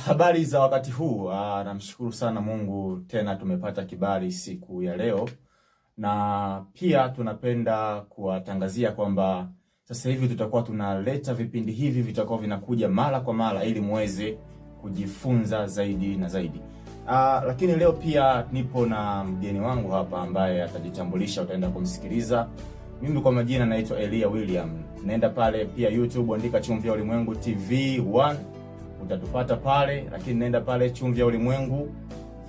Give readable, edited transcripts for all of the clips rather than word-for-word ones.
Habari za wakati huu. Namshukuru sana Mungu tena tumepata kibali siku ya leo, na pia tunapenda kuwatangazia kwamba sasa hivi tutakuwa tunaleta vipindi hivi, vitakuwa vinakuja mara kwa mara ili muweze kujifunza zaidi na zaidi. Lakini leo pia nipo na mgeni wangu hapa ambaye atajitambulisha, utaenda kumsikiliza. Mimi kwa majina naitwa Elia William. Naenda pale pia YouTube, andika Chumvi ya Ulimwengu TV 1 utatupata pale, lakini nenda pale Chumvi ya Ulimwengu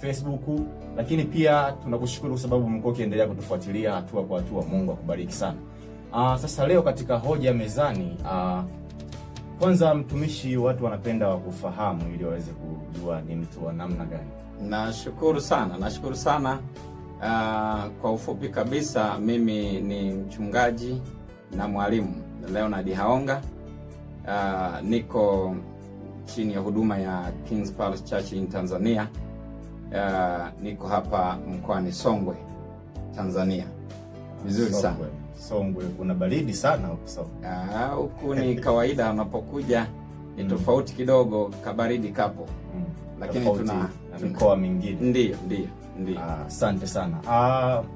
Facebook. Lakini pia tunakushukuru kwa sababu mmekuwa ukiendelea kutufuatilia hatua kwa hatua. Mungu akubariki sana. Sasa leo katika hoja mezani, kwanza mtumishi, watu wanapenda wakufahamu ili waweze kujua ni mtu wa namna gani. Nashukuru sana. Kwa ufupi kabisa, mimi ni mchungaji na mwalimu Leonard Haonga. Niko chini ya huduma ya King's Palace Church in Tanzania. Niko hapa mkoani Songwe, Tanzania. Vizuri sana. Songwe kuna baridi sana huko Songwe. Huku ni kawaida, unapokuja ni tofauti kidogo, kabaridi kapo. Lakini tuna mikoa mingine. Ndio. Asante sana.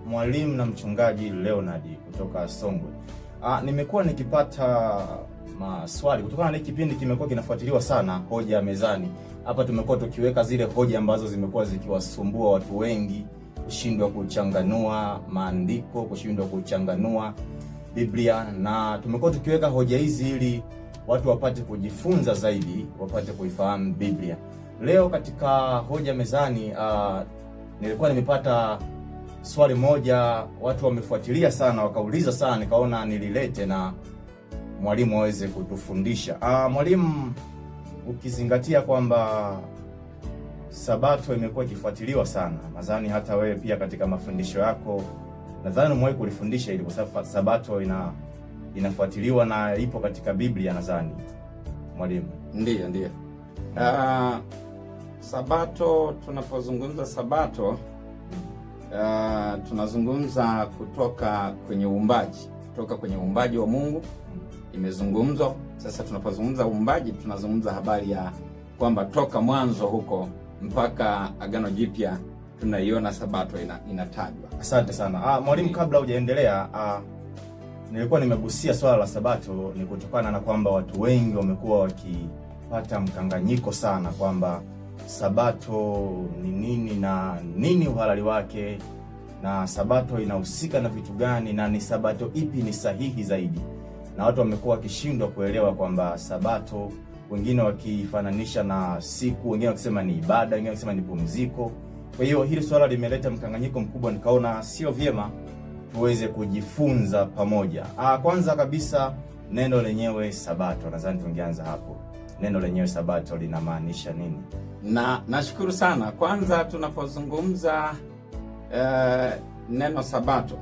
Mwalimu na mchungaji Leonard kutoka Songwe. Nimekuwa nikipata maswali kutokana na kipindi kimekuwa kinafuatiliwa sana, hoja mezani. Hapa tumekuwa tukiweka zile hoja ambazo zimekuwa zikiwasumbua watu wengi, kushindwa kuchanganua maandiko, kushindwa kuchanganua Biblia, na tumekuwa tukiweka hoja hizi ili watu wapate kujifunza zaidi, wapate kuifahamu Biblia. Leo katika hoja mezani, nilikuwa nimepata swali moja, watu wamefuatilia sana, wakauliza sana, nikaona nililete na mwalimu aweze kutufundisha. Mwalimu, ukizingatia kwamba Sabato imekuwa ikifuatiliwa sana, nadhani hata wewe pia katika mafundisho yako nadhani umewahi kulifundisha ili, kwa sababu Sabato inafuatiliwa na ipo katika Biblia nadhani. Mwalimu. Ndio. Sabato, tunapozungumza Sabato, tunazungumza kutoka kwenye uumbaji wa Mungu. Imezungumzwa. Sasa tunapozungumza uumbaji, tunazungumza habari ya kwamba toka mwanzo huko mpaka Agano Jipya tunaiona Sabato inatajwa. Asante sana. Mwalimu, kabla hujaendelea, nilikuwa nimegusia swala la Sabato, ni kutokana na kwamba watu wengi wamekuwa wakipata mkanganyiko sana kwamba Sabato ni nini na nini uhalali wake, na Sabato inahusika na vitu gani, na ni Sabato ipi ni sahihi zaidi. Na watu wamekuwa wakishindwa kuelewa kwamba Sabato, wengine wakifananisha na siku, wengine wakisema ni ibada, wengine wakisema ni pumziko. Kwa hiyo hili swala limeleta mkanganyiko mkubwa, nikaona sio vyema tuweze kujifunza pamoja. Kwanza kabisa, neno lenyewe Sabato, nadhani tungeanza hapo. Neno lenyewe Sabato linamaanisha nini? Nashukuru sana. Kwanza tunapozungumza neno Sabato,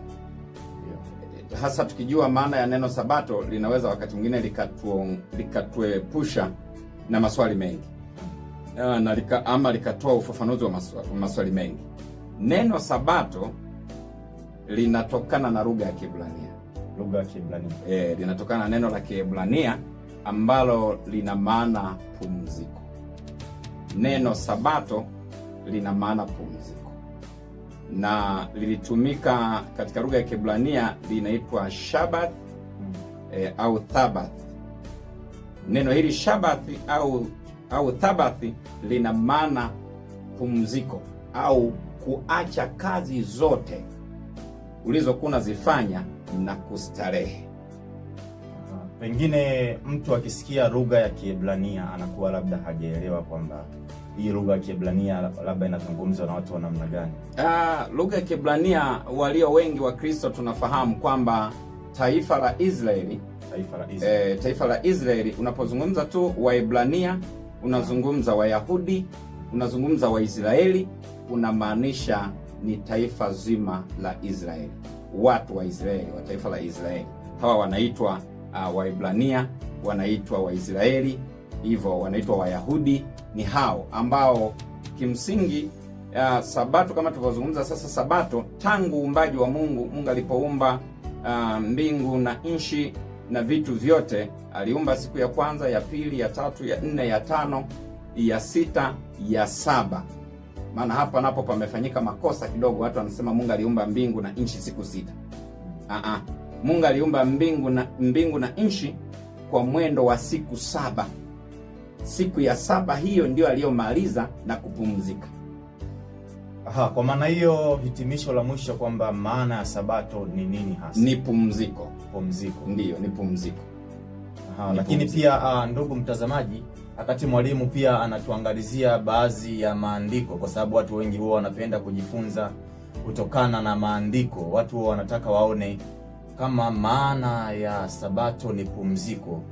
hasa tukijua maana ya neno Sabato, linaweza wakati mwingine likatuepusha na maswali mengi, na likatoa ufafanuzi wa maswali mengi. Neno Sabato linatokana na lugha ya Kiebrania. Linatokana na neno la Kiebrania ambalo lina maana pumziko. Neno Sabato lina maana pumziko, na lilitumika katika lugha ya Kiebrania, linaitwa Shabbat au Thabath. Neno hili Shabbat au Thabath lina maana pumziko au kuacha kazi zote ulizokuwa unazifanya na kustarehe. Pengine mtu akisikia lugha ya Kiebrania anakuwa labda hajaelewa kwamba hii lugha ya Kiebrania labda inazungumzwa na watu wa namna gani. Lugha ya Kiebrania, walio wengi wa Kristo tunafahamu kwamba taifa la Israeli, unapozungumza tu Waebrania unazungumza Wayahudi, unazungumza Waisraeli, unamaanisha ni taifa zima la Israeli, watu wa Israeli, wa taifa la Israeli. Hawa wanaitwa Waebrania, wanaitwa Waisraeli, hivyo wanaitwa Wayahudi. Ni hao ambao kimsingi Sabato, kama tulivyozungumza sasa, Sabato tangu uumbaji wa Mungu alipoumba mbingu na nchi na vitu vyote, aliumba siku ya kwanza, ya pili, ya tatu, ya nne, ya tano, ya 6 ya 7. Maana hapa napo pamefanyika makosa kidogo, watu wanasema Mungu aliumba mbingu na nchi siku 6. Mungu aliumba mbingu na nchi kwa mwendo wa siku 7. Siku ya 7 hiyo ndio aliyomaliza na kupumzika. Kwa maana hiyo hitimisho la mwisho kwamba maana ya sabato ni nini hasa? Ni pumziko. Pumziko. Ndiyo, ni pumziko. Lakini pia ndugu mtazamaji, wakati mwalimu pia anatuangalizia baadhi ya maandiko, kwa sababu watu wengi huwa wanapenda kujifunza kutokana na maandiko. Watu huwa wanataka waone kama maana ya sabato ni pumziko,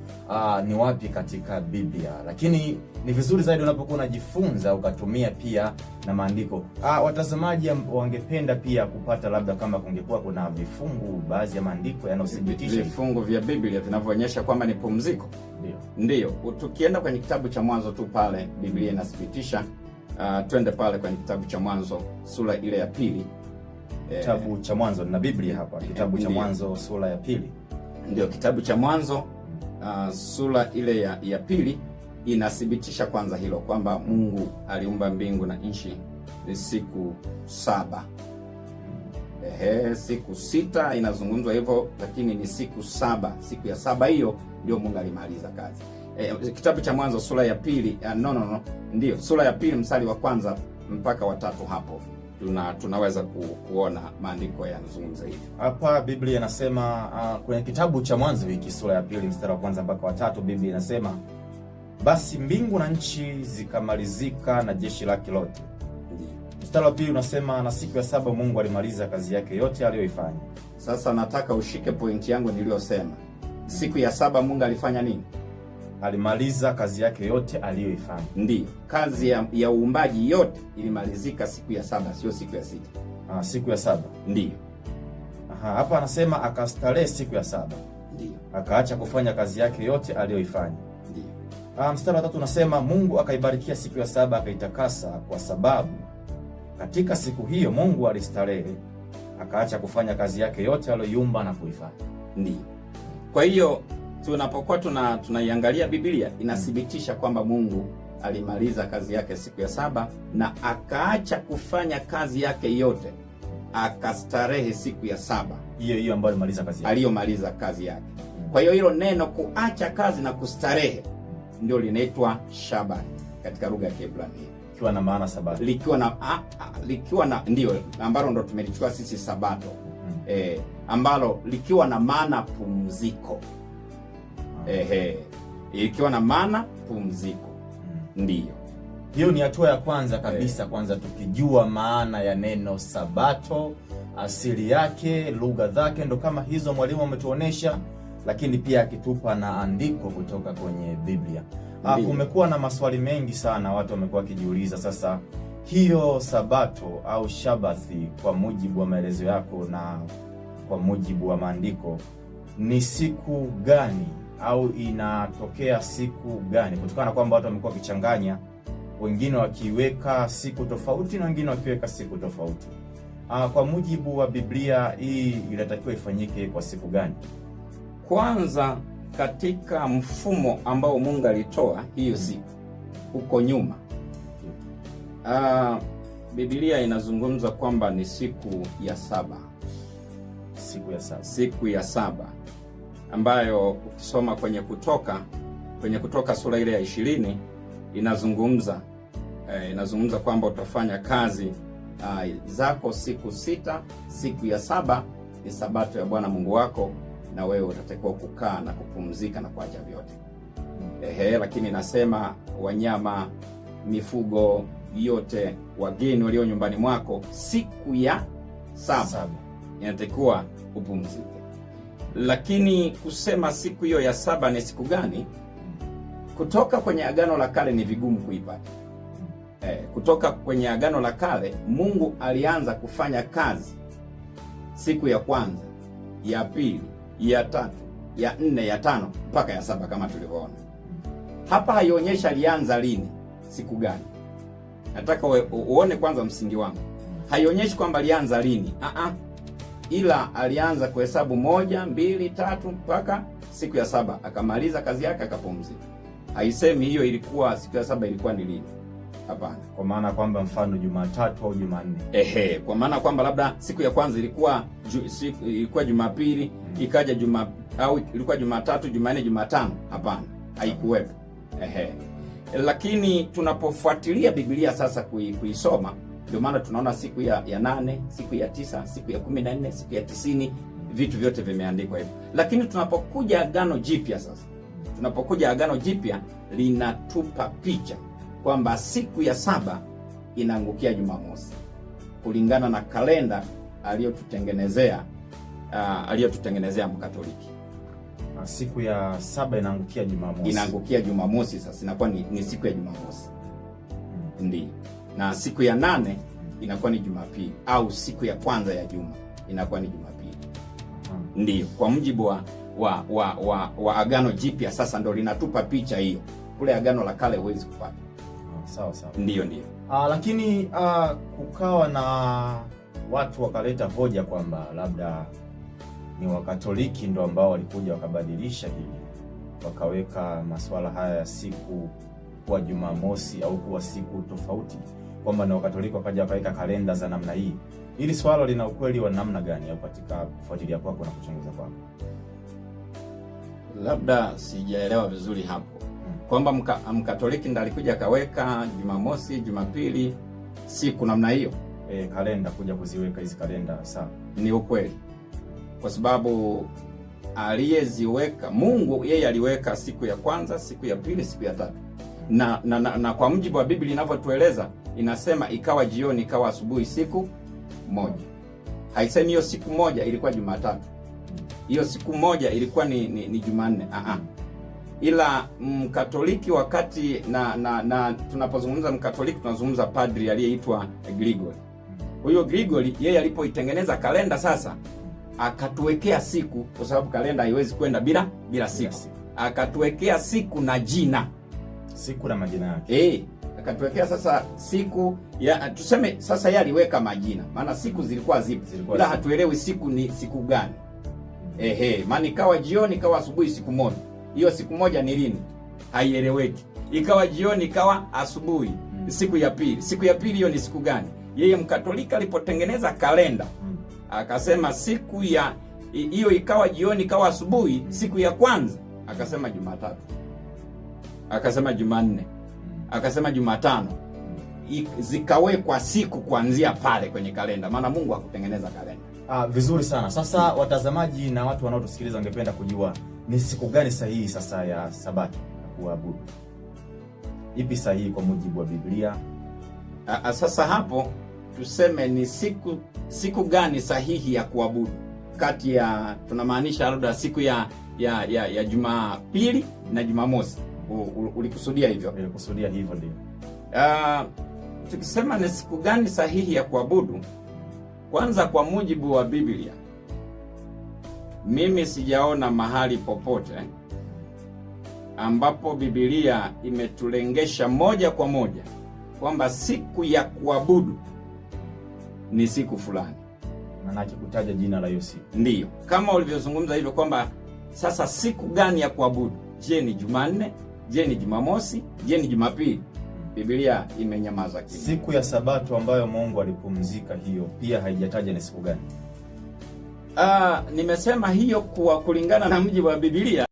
ni wapi katika Biblia. Lakini ni vizuri zaidi unapokuwa unajifunza ukatumia pia na maandiko. Watazamaji wangependa pia kupata labda kama kungekuwa kuna vifungu, baadhi ya maandiko yanayothibitisha vifungu vya Biblia vinavyoonyesha kwamba ni pumziko. Ndio. Tukienda kwenye kitabu cha Mwanzo tu pale Biblia inathibitisha. Twende pale kwenye kitabu cha Mwanzo sura ile ya 2. Kitabu cha Mwanzo na Biblia hapa. Kitabu cha Mwanzo sura ya 2. Ndio, kitabu cha Mwanzo sura ile ya 2 inathibitisha kwanza hilo kwamba Mungu aliumba mbingu na nchi siku 7. Siku 6 inazungumzwa hivyo, lakini ni siku 7. Siku ya 7 hiyo ndio Mungu alimaliza kazi. Kitabu cha Mwanzo sura ya 2, ndio sura ya 2 mstari wa 1 mpaka wa 3 hapo. Tunaweza kuona maandiko yanazungumza hivi. Hapa Biblia inasema kwenye kitabu cha Mwanzo hiki sura ya 2 mstari wa 1 mpaka wa 3, Biblia inasema basi mbingu na nchi zikamalizika na jeshi lake lote. Mstari wa 2 unasema na siku ya 7 Mungu alimaliza kazi yake yote aliyoifanya. Sasa nataka ushike pointi yangu niliyosema. Siku ya 7 Mungu alifanya nini? Alimaliza kazi yake yote aliyoifanya. Ndiyo, kazi ya uumbaji yote ilimalizika siku ya 7, sio siku ya 6. Siku ya 7. Ndiyo. Hapa anasema akastarehe siku ya 7. Ndiyo. Akaacha kufanya kazi yake yote aliyoifanya. Ndiyo. Mstari wa 3 unasema Mungu akaibarikia siku ya 7 akaitakasa, kwa sababu katika siku hiyo Mungu alistarehe, akaacha kufanya kazi yake yote aliyoiumba na kuifanya. Ndiyo. Kwa hiyo tunapokuwa tunaiangalia Biblia inathibitisha kwamba Mungu alimaliza kazi yake siku ya 7 na akaacha kufanya kazi yake yote, akastarehe siku ya 7. Hiyo ambayo aliyomaliza kazi yake. Kwa hiyo hilo neno kuacha kazi na kustarehe ndio linaitwa Shabbat katika lugha ya Kiebrania. Likiwa na maana sabato. Likiwa na ndio ambalo ndo tumelichukua sisi sabato. Ambalo likiwa na maana pumziko. Ikiwa na maana pumziko. Ndiyo. Hiyo ni hatua ya kwanza kabisa. Kwanza tukijua maana ya neno sabato, asili yake, lugha zake, ndo kama hizo mwalimu ametuonesha, lakini pia akitupa na andiko kutoka kwenye Biblia. Kumekuwa na maswali mengi sana, watu wamekuwa wakijiuliza sasa hiyo sabato au shabathi, kwa mujibu wa maelezo yako na kwa mujibu wa maandiko, ni siku gani au inatokea siku gani? Kutokana na kwamba watu wamekuwa wakichanganya, wengine wakiweka siku tofauti na wengine wakiweka siku tofauti. Kwa mujibu wa Biblia hii inatakiwa ifanyike kwa siku gani? Kwanza, katika mfumo ambao Mungu alitoa hiyo siku huko nyuma, Biblia inazungumza kwamba ni siku ya 7. Siku ya 7 ambayo ukisoma kwenye Kutoka sura ile ya 20 inazungumza kwamba utafanya kazi zako siku 6, siku ya 7 ni sabato ya Bwana Mungu wako, na wewe utatakiwa kukaa na kupumzika na kuacha vyote. Lakini nasema wanyama, mifugo yote, wageni walio nyumbani mwako, siku ya 7 inatakiwa upumzike. Lakini kusema siku hiyo ya 7 ni siku gani, kutoka kwenye Agano la Kale ni vigumu kuipata. Kutoka kwenye Agano la Kale Mungu alianza kufanya kazi siku ya kwanza, ya pili, ya 3, ya 4, ya 5 mpaka ya 7 kama tulivyoona. Hapa haionyesha alianza lini, siku gani. Nataka uone kwanza msingi wangu. Haionyeshi kwamba alianza lini. Ila alianza kuhesabu 1, 2, 3 mpaka siku ya 7 akamaliza kazi yake akapumzika. haisemi hiyo ilikuwa siku ya saba ilikuwa ni lini. Hapana. Kwa maana kwamba mfano Jumatatu au Jumanne. Kwa maana kwamba labda siku ya kwanza ilikuwa ilikuwa Jumapili, ikaja au ilikuwa Jumatatu, Jumanne, Jumatano. Hapana, haikuwepo. Lakini tunapofuatilia Biblia sasa kuisoma, ndio maana tunaona siku ya 8, siku ya 9, siku ya 14, siku ya 90, vitu vyote vimeandikwa hivyo. Lakini tunapokuja Agano Jipya sasa, Agano Jipya linatupa picha kwamba siku ya saba inaangukia Jumamosi kulingana na kalenda aliyotutengenezea Mkatoliki. Siku ya saba inaangukia Jumamosi. Inaangukia Jumamosi, sasa inakuwa ni siku ya Jumamosi. Ndiyo. Na siku ya 8 inakuwa ni Jumapili, au siku ya kwanza ya juma inakuwa ni Jumapili. Ndiyo, kwa mujibu wa Agano Jipya sasa ndo linatupa picha hiyo. Kule Agano la Kale huwezi kupata. Sawa. Ndiyo. Lakini kukawa na watu wakaleta hoja kwamba labda ni Wakatoliki ndo ambao walikuja wakabadilisha hili, wakaweka masuala haya ya siku kuwa Jumamosi au kuwa siku tofauti, kwamba ni Wakatoliki wakaja wakaweka kalenda za namna hii. Hili swala lina ukweli wa namna gani au katika kufuatilia kwako na kuchunguza kwako? Labda sijaelewa vizuri hapo. Kwamba Mkatoliki ndo alikuja akaweka Jumamosi, Jumapili, siku namna hiyo. Kalenda kuja kuziweka hizi kalenda sawa. Ni ukweli. Kwa sababu aliyeziweka Mungu, yeye aliweka siku ya kwanza, siku ya pili, siku ya tatu. Na kwa mujibu wa Biblia inavyotueleza, inasema ikawa jioni, ikawa asubuhi, siku moja. Haisemi hiyo siku moja ilikuwa Jumatatu. Hiyo siku moja ilikuwa ni Jumanne. Ila Mkatoliki wakati na tunapozungumza Mkatoliki tunazungumza padri aliyeitwa Gregory. Huyo Gregory yeye alipoitengeneza kalenda sasa akatuwekea siku, kwa sababu kalenda haiwezi kwenda bila siku. Akatuwekea siku na jina. Siku na majina yake. Akatuwekea sasa siku ya tuseme sasa yeye aliweka majina. Maana siku zilikuwa zipi? Ila hatuelewi siku ni siku gani. Maana ikawa jioni, ikawa asubuhi, siku moja. Hiyo siku moja ni lini? Haieleweki. Ikawa jioni, ikawa asubuhi, siku ya pili. Siku ya pili hiyo ni siku gani? Yeye Mkatolika alipotengeneza kalenda, akasema siku ya hiyo ikawa jioni, ikawa asubuhi, siku ya kwanza akasema Jumatatu. Akasema Jumanne. Akasema Jumatano. Zikawekwa siku kuanzia pale kwenye kalenda. Maana Mungu hakutengeneza kalenda. Vizuri sana. Sasa watazamaji na watu wanaotusikiliza wangependa kujua ni siku gani sahihi sasa ya Sabato kuabudu? Ipi sahihi kwa mujibu wa Biblia? Sasa hapo tuseme ni siku gani sahihi ya kuabudu? Kati ya tunamaanisha labda siku ya Jumapili na Jumamosi. Ulikusudia hivyo? Nilikusudia hivyo ndio. Tukisema ni siku gani sahihi ya kuabudu, kwanza kwa mujibu wa Biblia, mimi sijaona mahali popote ambapo Biblia imetulengesha moja kwa moja kwamba siku ya kuabudu ni siku fulani. Maana kutaja jina la hiyo siku. Ndiyo. Kama ulivyozungumza hivyo kwamba sasa siku gani ya kuabudu? Je, ni Jumanne? Je, ni Jumamosi? Je, ni Jumapili? Biblia imenyamaza kimya. Siku ya Sabato ambayo Mungu alipumzika, hiyo pia haijataja ni siku gani? Nimesema hiyo kwa kulingana na mujibu wa Biblia.